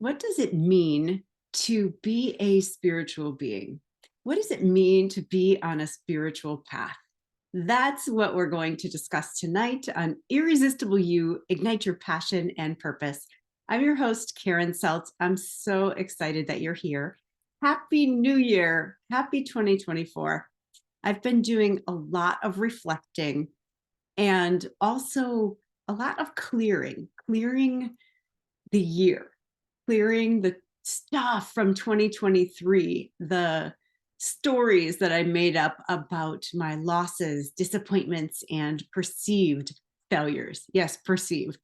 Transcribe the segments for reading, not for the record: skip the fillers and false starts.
What does it mean to be a spiritual being? What does it mean to be on a spiritual path? That's what we're going to discuss tonight on Irresistible You, Ignite Your Passion and Purpose. I'm your host, Karen Seltz. I'm so excited that you're here. Happy New Year. Happy 2024. I've been doing a lot of reflecting and also a lot of clearing the year, clearing the stuff from 2023, the stories that I made up about my losses, disappointments, and perceived failures. Yes, perceived.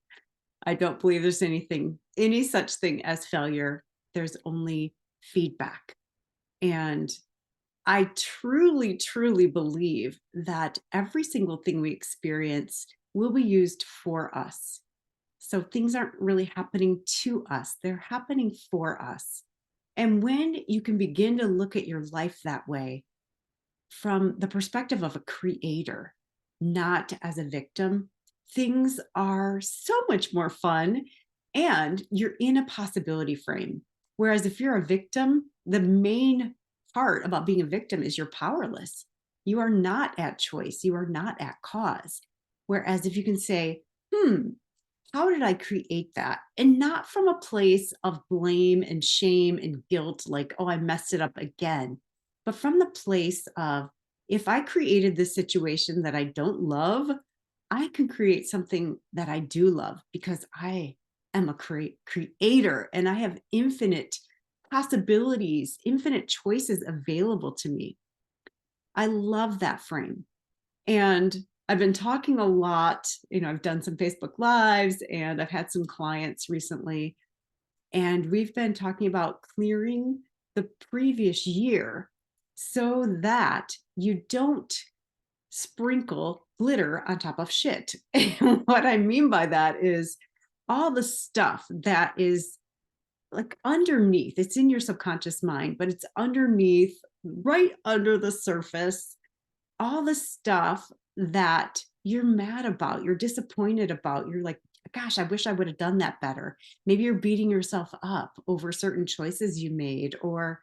I don't believe there's any such thing as failure. There's only feedback. And I truly, truly believe that every single thing we experience will be used for us. So things aren't really happening to us, they're happening for us. And when you can begin to look at your life that way, from the perspective of a creator, not as a victim, things are so much more fun and you're in a possibility frame. Whereas if you're a victim, the main part about being a victim is you're powerless. You are not at choice, you are not at cause. Whereas if you can say, how did I create that? And not from a place of blame and shame and guilt, like, oh, I messed it up again, but from the place of, if I created this situation that I don't love, I can create something that I do love because I am a creator and I have infinite possibilities, infinite choices available to me. I love that frame. And I've been talking a lot, I've done some Facebook Lives and I've had some clients recently, and we've been talking about clearing the previous year so that you don't sprinkle glitter on top of shit. And what I mean by that is all the stuff that is like underneath, it's in your subconscious mind, but it's underneath, right under the surface, all the stuff that you're mad about, you're disappointed about, you're like, gosh, I wish I would have done that better. Maybe you're beating yourself up over certain choices you made or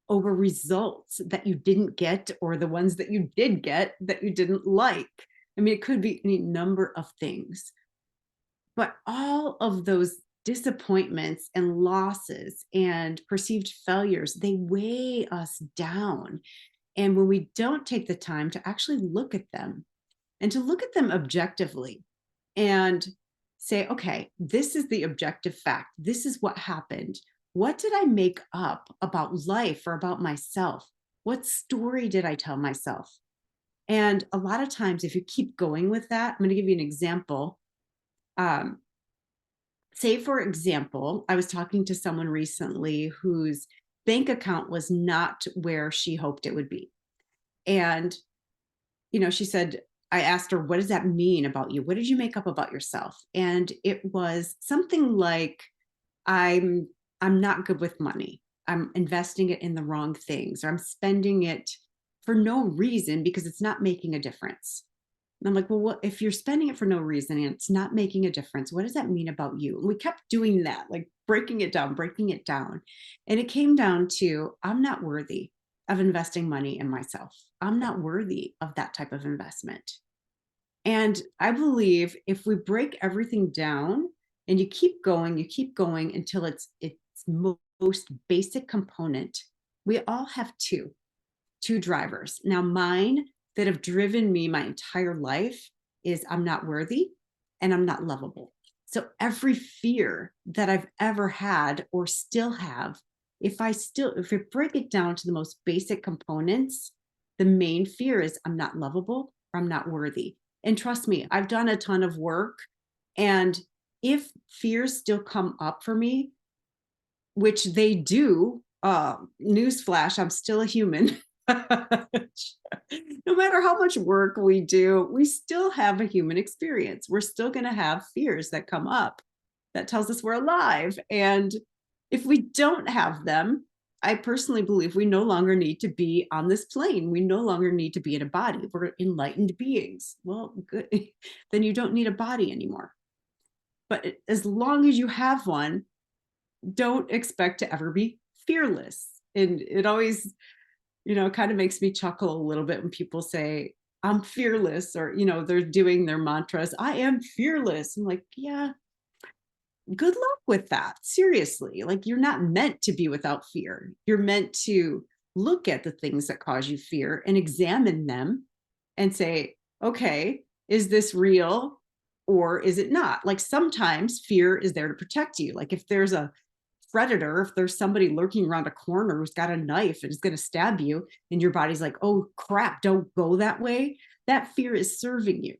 over results that you didn't get or the ones that you did get that you didn't like. I mean, it could be any number of things. But all of those disappointments and losses and perceived failures, they weigh us down. And when we don't take the time to actually look at them and to look at them objectively and say, okay, this is the objective fact. This is what happened. What did I make up about life or about myself? What story did I tell myself? And a lot of times, if you keep going with that, I'm going to give you an example. Um, Say, for example, I was talking to someone recently whose bank account was not where she hoped it would be. And she said, I asked her, what does that mean about you? What did you make up about yourself? And it was something like, I'm not good with money. I'm investing it in the wrong things, or I'm spending it for no reason because it's not making a difference. And I'm like, well, what if you're spending it for no reason and it's not making a difference? What does that mean about you? And we kept doing that, like breaking it down, breaking it down. And it came down to, I'm not worthy of investing money in myself. I'm not worthy of that type of investment. And I believe if we break everything down and you keep going until it's most basic component, we all have two drivers. Now, mine that have driven me my entire life is I'm not worthy and I'm not lovable. So every fear that I've ever had or still have, if I break it down to the most basic components, the main fear is I'm not lovable or I'm not worthy. And trust me, I've done a ton of work. And if fears still come up for me, which they do, newsflash, I'm still a human. No matter how much work we do, we still have a human experience. We're still going to have fears that come up that tells us we're alive. And if we don't have them, I personally believe we no longer need to be on this plane. We no longer need to be in a body. We're enlightened beings. Well, good. Then you don't need a body anymore. But as long as you have one, don't expect to ever be fearless. And it always, kind of makes me chuckle a little bit when people say, I'm fearless, or, they're doing their mantras. I am fearless. I'm like, yeah, good luck with that. Seriously. Like, you're not meant to be without fear. You're meant to look at the things that cause you fear and examine them and say, okay, is this real or is it not? Like, sometimes fear is there to protect you. Like, if there's a predator, if there's somebody lurking around a corner who's got a knife and is going to stab you, and your body's like, oh crap, don't go that way, that fear is serving you.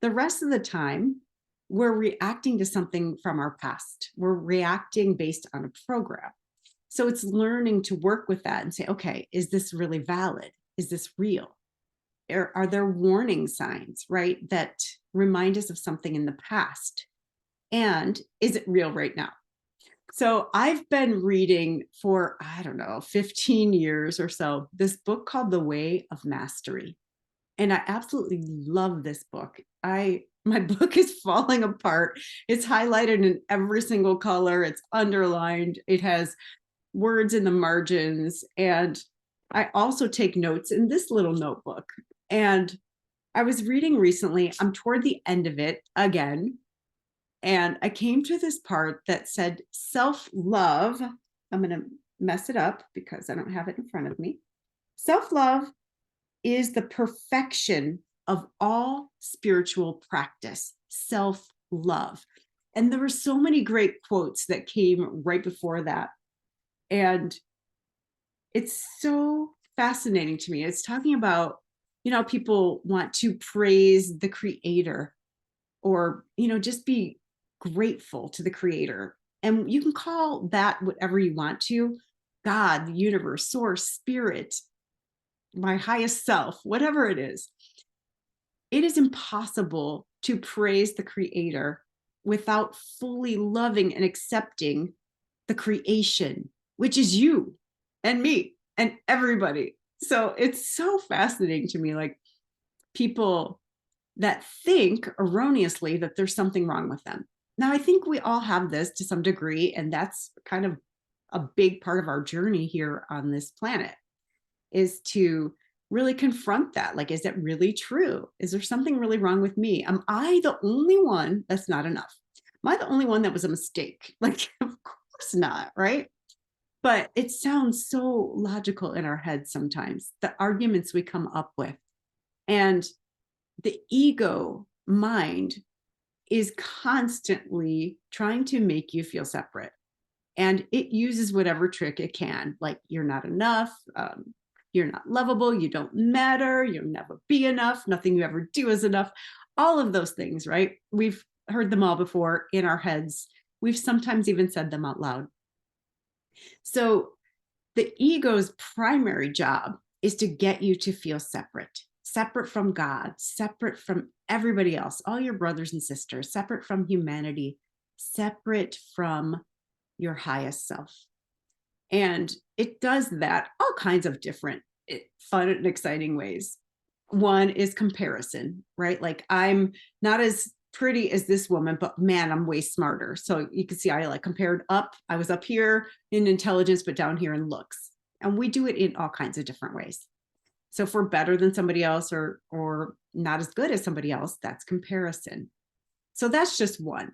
The rest of the time, we're reacting to something from our past. We're reacting based on a program. So it's learning to work with that and say, okay, is this really valid? Is this real? Are there warning signs, right, that remind us of something in the past? And is it real right now? So I've been reading for, I don't know, 15 years or so, this book called The Way of Mastery. And I absolutely love this book. My book is falling apart. It's highlighted in every single color. It's underlined. It has words in the margins. And I also take notes in this little notebook. And I was reading recently, I'm toward the end of it again, and I came to this part that said self-love. I'm going to mess it up because I don't have it in front of me. Self-love is the perfection of all spiritual practice, self-love. And there were so many great quotes that came right before that. And it's so fascinating to me. It's talking about, people want to praise the creator, or, just be grateful to the creator. And you can call that whatever you want to: God, the universe, source, spirit, my highest self, whatever it is. It is impossible to praise the creator without fully loving and accepting the creation, which is you and me and everybody. So it's so fascinating to me, like, people that think erroneously that there's something wrong with them. Now, I think we all have this to some degree, and that's kind of a big part of our journey here on this planet, is to really confront that. Like, is it really true? Is there something really wrong with me? Am I the only one that's not enough? Am I the only one that was a mistake? Like, of course not, right? But it sounds so logical in our heads sometimes, the arguments we come up with. And the ego mind is constantly trying to make you feel separate. And it uses whatever trick it can, like, you're not enough, you're not lovable, you don't matter, you'll never be enough, nothing you ever do is enough, all of those things, right? We've heard them all before in our heads. We've sometimes even said them out loud. So the ego's primary job is to get you to feel separate from God, separate from everybody else, all your brothers and sisters, separate from humanity, separate from your highest self. And it does that all kinds of different fun and exciting ways. One is comparison, right? Like, I'm not as pretty as this woman, but man, I'm way smarter. So you can see I like compared up. I was up here in intelligence, but down here in looks. And we do it in all kinds of different ways. So if we're better than somebody else, or not as good as somebody else, that's comparison. So that's just one.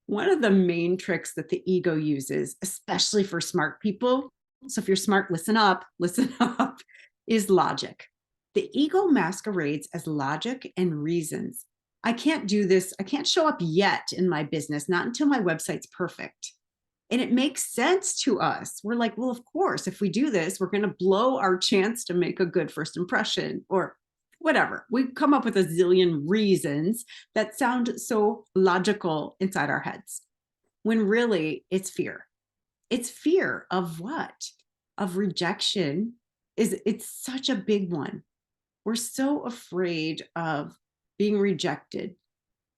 One of the main tricks that the ego uses, especially for smart people, so if you're smart, listen up, is logic. The ego masquerades as logic and reasons. I can't do this. I can't show up yet in my business, not until my website's perfect. And it makes sense to us. We're like, well, of course, if we do this, we're going to blow our chance to make a good first impression, or whatever. We come up with a zillion reasons that sound so logical inside our heads, when really it's fear. It's fear of what? Of rejection. It's such a big one. We're so afraid of being rejected.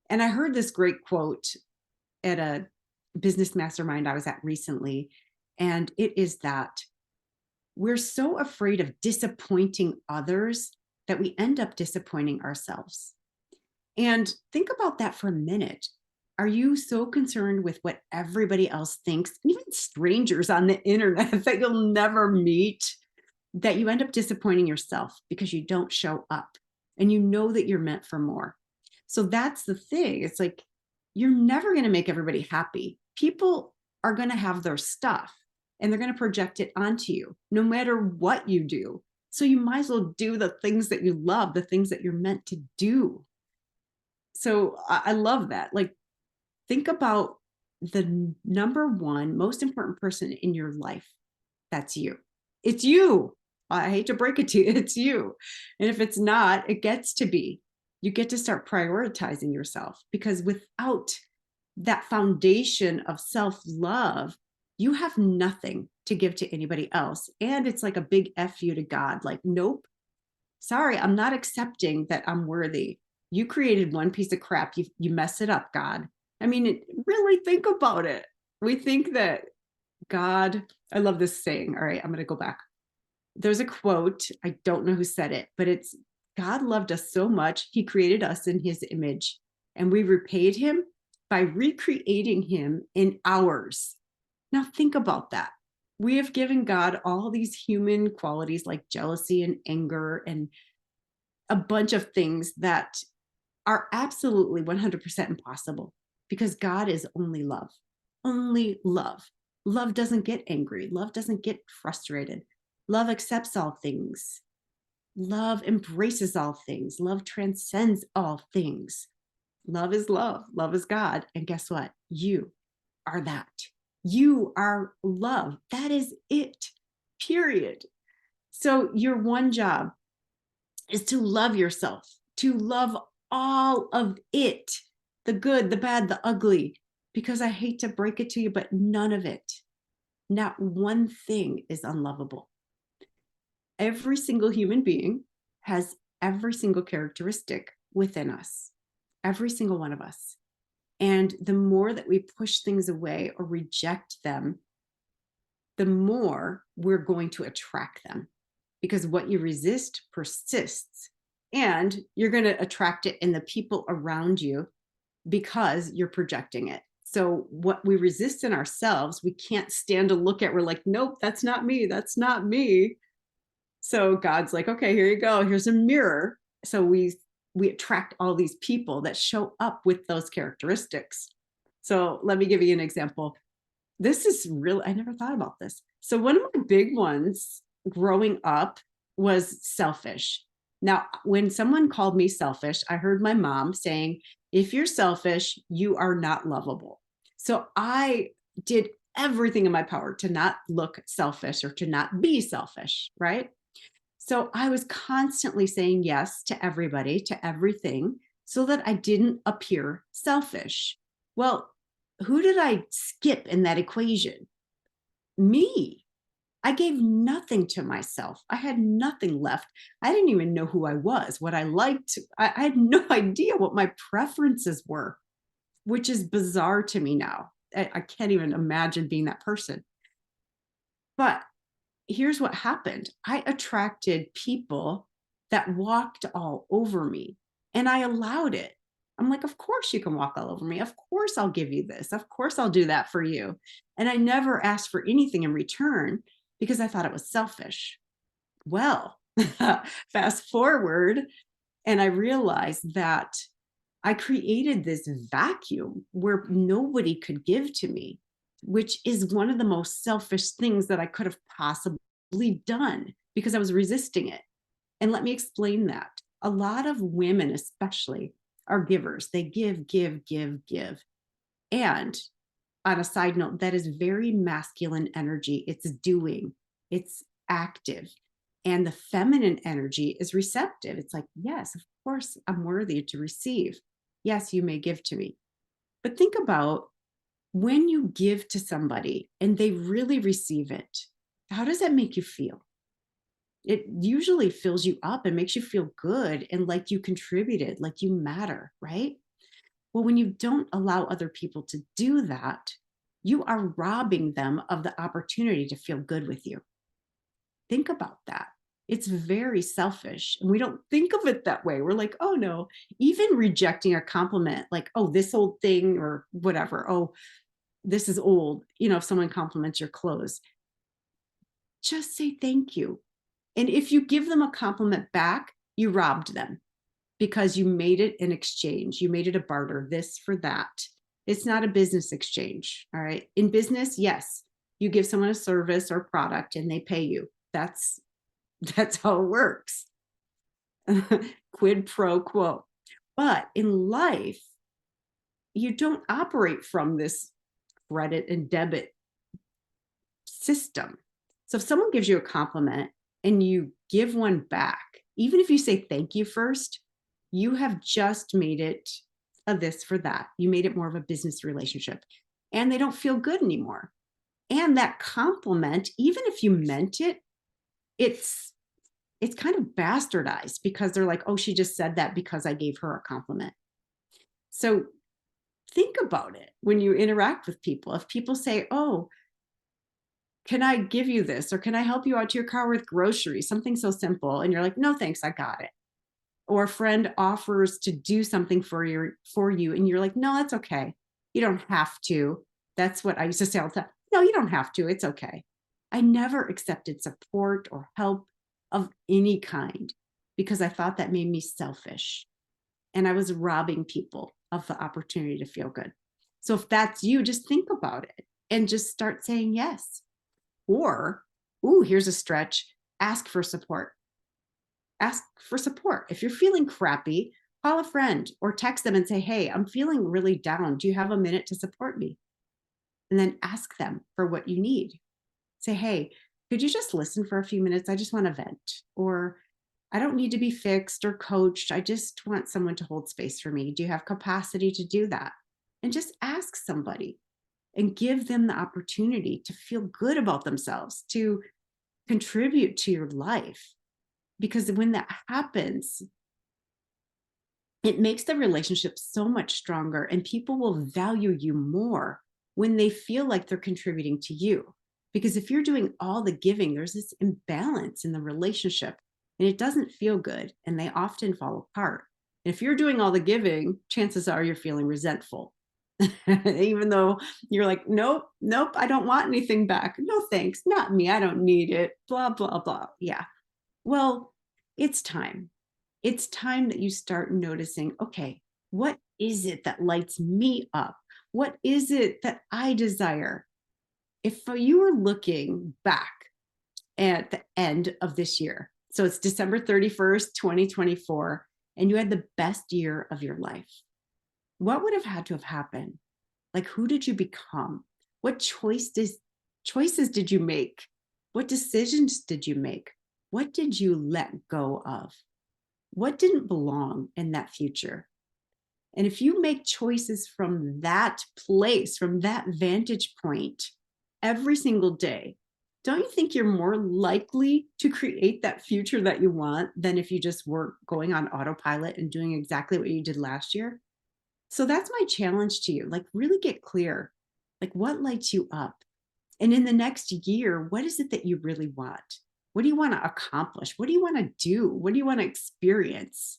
And I heard this great quote at a business mastermind I was at recently, and it is that we're so afraid of disappointing others that we end up disappointing ourselves. And think about that for a minute. Are you so concerned with what everybody else thinks, even strangers on the internet that you'll never meet, that you end up disappointing yourself because you don't show up and you know that you're meant for more? So that's the thing. It's like, you're never going to make everybody happy. People are going to have their stuff and they're going to project it onto you no matter what you do. So you might as well do the things that you love, the things that you're meant to do. So I love that. Like, think about the number one most important person in your life. That's you. It's you. I hate to break it to you. It's you. And if it's not, it gets to be. You get to start prioritizing yourself, because without that foundation of self-love, you have nothing to give to anybody else. And it's like a big F you to God. Like, nope, sorry, I'm not accepting that I'm worthy. You created one piece of crap. You mess it up, God. I mean, really think about it. We think that God, I love this saying. All right, I'm going to go back. There's a quote. I don't know who said it, but it's, God loved us so much, he created us in his image, and we repaid him by recreating him in ours. Now think about that. We have given God all these human qualities like jealousy and anger and a bunch of things that are absolutely 100% impossible, because God is only love. Only love. Love doesn't get angry. Love doesn't get frustrated. Love accepts all things. Love embraces all things. Love transcends all things. Love is love. Love is God. And guess what? You are that. You are love. That is it. Period. So your one job is to love yourself, to love all of it, the good, the bad, the ugly, because I hate to break it to you, but none of it, not one thing is unlovable. Every single human being has every single characteristic within us, every single one of us. And the more that we push things away or reject them, the more we're going to attract them, because what you resist persists, and you're going to attract it in the people around you because you're projecting it. So what we resist in ourselves, we can't stand to look at. We're like, nope, that's not me. That's not me. So God's like, okay, here you go. Here's a mirror. So we attract all these people that show up with those characteristics. So let me give you an example. This is really, I never thought about this. So one of my big ones growing up was selfish. Now, when someone called me selfish, I heard my mom saying, if you're selfish, you are not lovable. So I did everything in my power to not look selfish or to not be selfish, right? So I was constantly saying yes to everybody, to everything, so that I didn't appear selfish. Well, who did I skip in that equation? Me. I gave nothing to myself. I had nothing left. I didn't even know who I was, what I liked. I had no idea what my preferences were, which is bizarre to me now. I can't even imagine being that person. But here's what happened. I attracted people that walked all over me, and I allowed it. I'm like, of course you can walk all over me. Of course I'll give you this. Of course I'll do that for you. And I never asked for anything in return because I thought it was selfish. Well, fast forward, and I realized that I created this vacuum where nobody could give to me, which is one of the most selfish things that I could have possibly done, because I was resisting it. And let me explain that. A lot of women, especially, are givers. They give, give, give, give. And on a side note, that is very masculine energy. It's doing, it's active. And the feminine energy is receptive. It's like, yes, of course, I'm worthy to receive. Yes, you may give to me. But think about when you give to somebody and they really receive it, how does that make you feel? It usually fills you up and makes you feel good and like you contributed, like you matter, right? Well, when you don't allow other people to do that, you are robbing them of the opportunity to feel good with you. Think about that. It's very selfish. And we don't think of it that way. We're like, oh no, even rejecting a compliment, like, oh, this old thing or whatever. Oh, this is old. If someone compliments your clothes, just say thank you. And if you give them a compliment back, you robbed them because you made it an exchange. You made it a barter, this for that. It's not a business exchange. All right. In business, yes, you give someone a service or product and they pay you. That's how it works. Quid pro quo. But in life, you don't operate from this credit and debit system. So if someone gives you a compliment and you give one back, even if you say thank you first, you have just made it a this for that. You made it more of a business relationship and they don't feel good anymore. And that compliment, even if you meant it, it's kind of bastardized because they're like, oh, she just said that because I gave her a compliment. So think about it when you interact with people. If people say, oh, can I give you this? Or can I help you out to your car with groceries? Something so simple. And you're like, no, thanks, I got it. Or a friend offers to do something for you. And you're like, no, that's okay. You don't have to. That's what I used to say all the time. No, you don't have to. It's okay. I never accepted support or help of any kind because I thought that made me selfish. And I was robbing people of the opportunity to feel good. So if that's you, just think about it and just start saying yes. Or, ooh, here's a stretch, ask for support. Ask for support. If you're feeling crappy, call a friend or text them and say, hey, I'm feeling really down. Do you have a minute to support me? And then ask them for what you need. Say, hey, could you just listen for a few minutes? I just want to vent. Or I don't need to be fixed or coached. I just want someone to hold space for me. Do you have capacity to do that? And just ask somebody and give them the opportunity to feel good about themselves, to contribute to your life. Because when that happens, it makes the relationship so much stronger and people will value you more when they feel like they're contributing to you. Because if you're doing all the giving, there's this imbalance in the relationship and it doesn't feel good and they often fall apart. If you're doing all the giving, chances are you're feeling resentful. Even though you're like, nope, nope, I don't want anything back. No, thanks, not me. I don't need it. Blah, blah, blah. Yeah. Well, it's time. It's time that you start noticing, okay, what is it that lights me up? What is it that I desire? If you were looking back at the end of this year, so it's December 31st, 2024, and you had the best year of your life, what would have had to have happened? Like, who did you become? What choices did you make? What decisions did you make? What did you let go of? What didn't belong in that future? And if you make choices from that place, from that vantage point every single day, don't you think you're more likely to create that future that you want than if you just were going on autopilot and doing exactly what you did last year? So that's my challenge to you. Like, really get clear. Like, what lights you up? And in the next year, what is it that you really want? What do you want to accomplish? What do you want to do? What do you want to experience?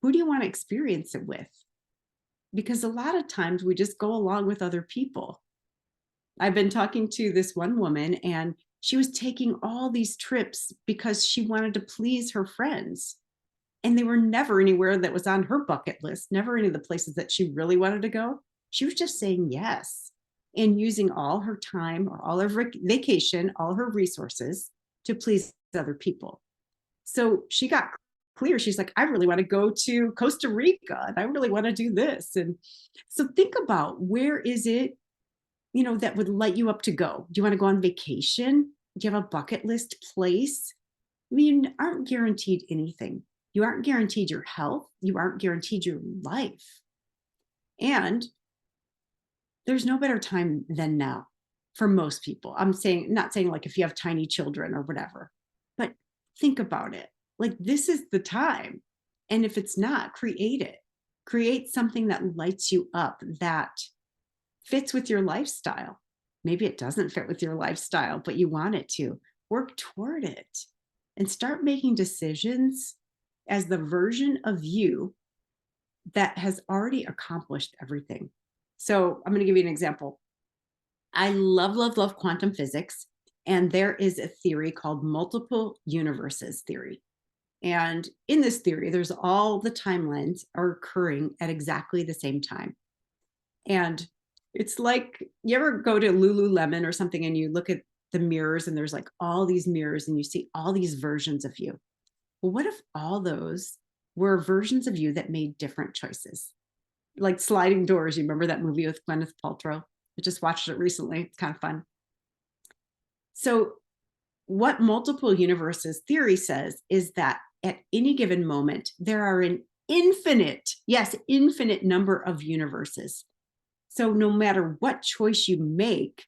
Who do you want to experience it with? Because a lot of times we just go along with other people. I've been talking to this one woman and she was taking all these trips because she wanted to please her friends. And they were never anywhere that was on her bucket list, never any of the places that she really wanted to go. She was just saying yes and using all her time or all her vacation, all her resources to please other people. So she got clear. She's like, I really want to go to Costa Rica and I really want to do this. And so think about, where is it, that would light you up to go? Do you want to go on vacation? Do you have a bucket list place? I mean, you aren't guaranteed anything. You aren't guaranteed your health. You aren't guaranteed your life. And there's no better time than now for most people. I'm saying, not saying like if you have tiny children or whatever, but think about it. Like, this is the time. And if it's not, create it. Create something that lights you up, that fits with your lifestyle. Maybe it doesn't fit with your lifestyle, but you want it to. Work toward it. and start making decisions as the version of you that has already accomplished everything. So I'm going to give you an example. I love, love, love quantum physics. And there is a theory called multiple universes theory. And in this theory, there's all the timelines are occurring at exactly the same time. And it's like, you ever go to Lululemon or something and you look at the mirrors and there's like all these mirrors and you see all these versions of you. Well, what if all those were versions of you that made different choices? Like sliding doors. You remember that movie with Gwyneth Paltrow? I just watched it recently. It's kind of fun. So what multiple universes theory says is that at any given moment, there are an infinite, yes, infinite number of universes. So no matter what choice you make,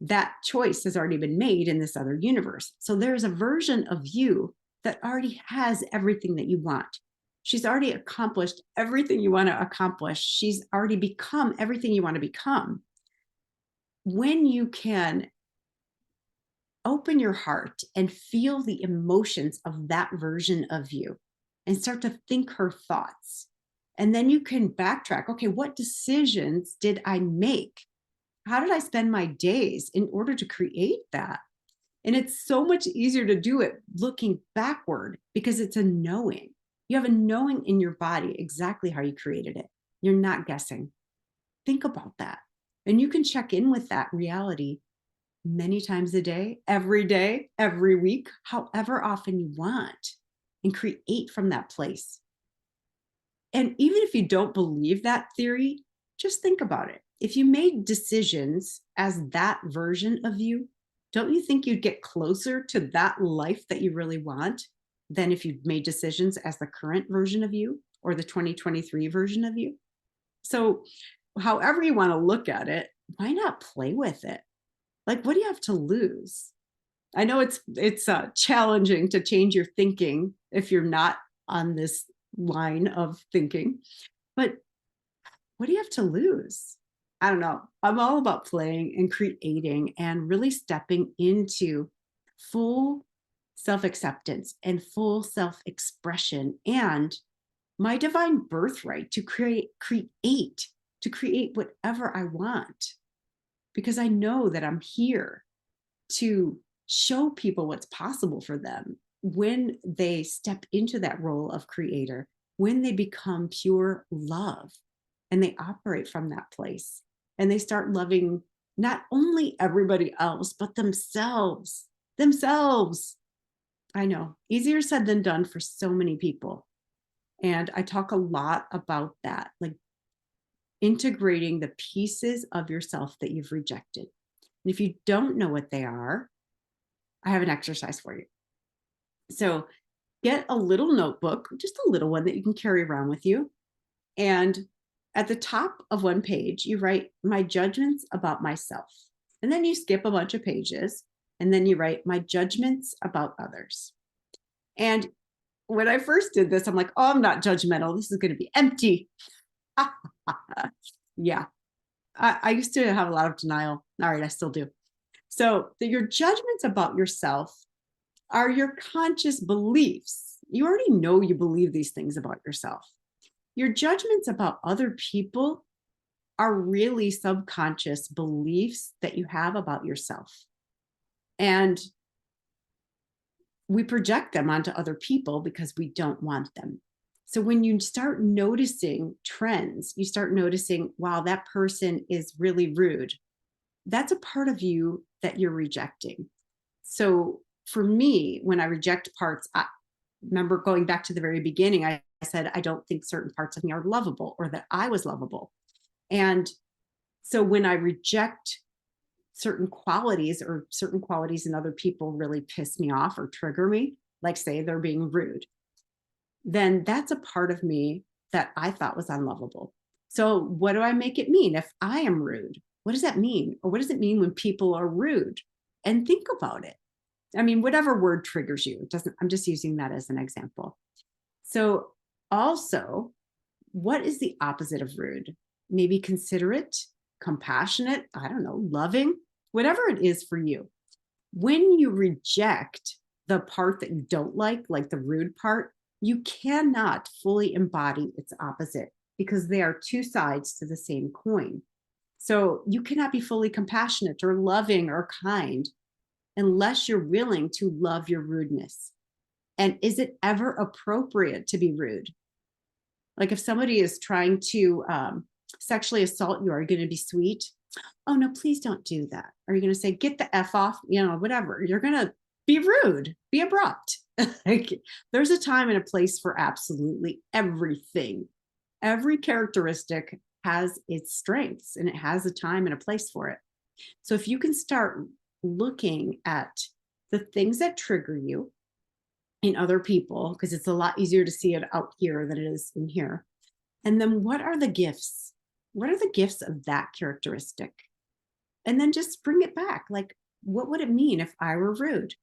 that choice has already been made in this other universe. So there's a version of you that already has everything that you want. She's already accomplished everything you want to accomplish. She's already become everything you want to become. When you can open your heart and feel the emotions of that version of you and start to think her thoughts. And then you can backtrack. Okay, what decisions did I make? How did I spend my days in order to create that? And it's so much easier to do it looking backward because it's a knowing. You have a knowing in your body exactly how you created it. You're not guessing. Think about that. And you can check in with that reality many times a day, every week, however often you want, and create from that place. And even if you don't believe that theory, just think about it. If you made decisions as that version of you, don't you think you'd get closer to that life that you really want than if you'd made decisions as the current version of you or the 2023 version of you? So, however you want to look at it, why not play with it? Like, what do you have to lose? I know it's challenging to change your thinking if you're not on this line of thinking, but what do you have to lose? I don't know. I'm all about playing and creating and really stepping into full self-acceptance and full self-expression and my divine birthright to to create whatever I want. Because I know that I'm here to show people what's possible for them when they step into that role of creator, when they become pure love and they operate from that place and they start loving not only everybody else, but themselves. Themselves. I know, easier said than done for so many people. And I talk a lot about that, like integrating the pieces of yourself that you've rejected. And if you don't know what they are, I have an exercise for you. So get a little notebook, just a little one that you can carry around with you. And at the top of one page, you write my judgments about myself. And then you skip a bunch of pages. And then you write my judgments about others. And when I first did this, I'm like, oh, I'm not judgmental. This is going to be empty. Yeah. I used to have a lot of denial. All right, I still do. So your judgments about yourself are your conscious beliefs. You already know you believe these things about yourself. Your judgments about other people are really subconscious beliefs that you have about yourself. And we project them onto other people because we don't want them. So when you start noticing trends, you start noticing, wow, that person is really rude. That's a part of you that you're rejecting. So for me, when I reject parts, I remember going back to the very beginning, I said, I don't think certain parts of me are lovable or that I was lovable. And so when I reject certain qualities or certain qualities in other people really piss me off or trigger me, like say they're being rude, then that's a part of me that I thought was unlovable. So what do I make it mean? If I am rude, what does that mean? Or what does it mean when people are rude? And think about it. I mean, whatever word triggers you, it doesn't, I'm just using that as an example. So also, what is the opposite of rude? Maybe considerate, compassionate, I don't know, loving, whatever it is for you. When you reject the part that you don't like the rude part, you cannot fully embody its opposite because they are two sides to the same coin. So you cannot be fully compassionate or loving or kind unless you're willing to love your rudeness. And is it ever appropriate to be rude? Like if somebody is trying to sexually assault you, are you going to be sweet? Oh, no, please don't do that. Are you going to say, get the F off? Whatever. You're going to be rude, be abrupt. Like, there's a time and a place for absolutely everything. Every characteristic has its strengths and it has a time and a place for it. So if you can start looking at the things that trigger you in other people, because it's a lot easier to see it out here than it is in here. And then what are the gifts? What are the gifts of that characteristic? And then just bring it back. Like, what would it mean if I were rude?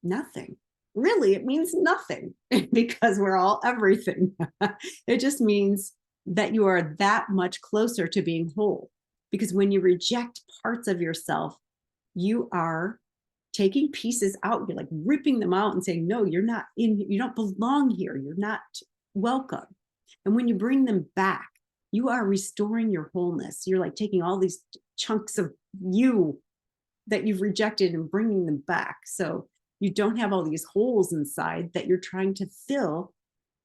Nothing. Really, it means nothing because we're all everything. It just means that you are that much closer to being whole. Because when you reject parts of yourself, you are taking pieces out. You're like ripping them out and saying, no, you're not in, you don't belong here. You're not welcome. And when you bring them back, you are restoring your wholeness. You're like taking all these chunks of you that you've rejected and bringing them back. So you don't have all these holes inside that you're trying to fill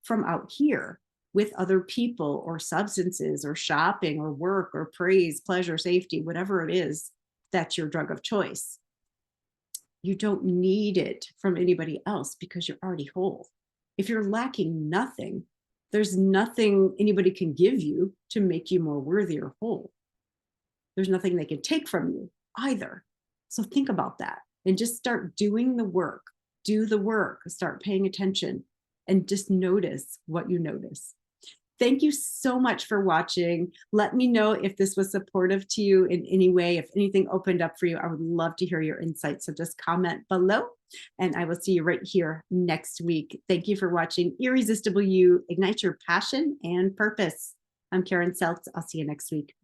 from out here with other people or substances or shopping or work or praise, pleasure, safety, whatever it is that's your drug of choice. You don't need it from anybody else because you're already whole. If you're lacking nothing, there's nothing anybody can give you to make you more worthy or whole. There's nothing they can take from you either. So think about that and just start doing the work. Do the work, start paying attention, and just notice what you notice. Thank you so much for watching. Let me know if this was supportive to you in any way. If anything opened up for you, I would love to hear your insights. So just comment below and I will see you right here next week. Thank you for watching Irresistible You, Ignite Your Passion and Purpose. I'm Karen Seltz. I'll see you next week.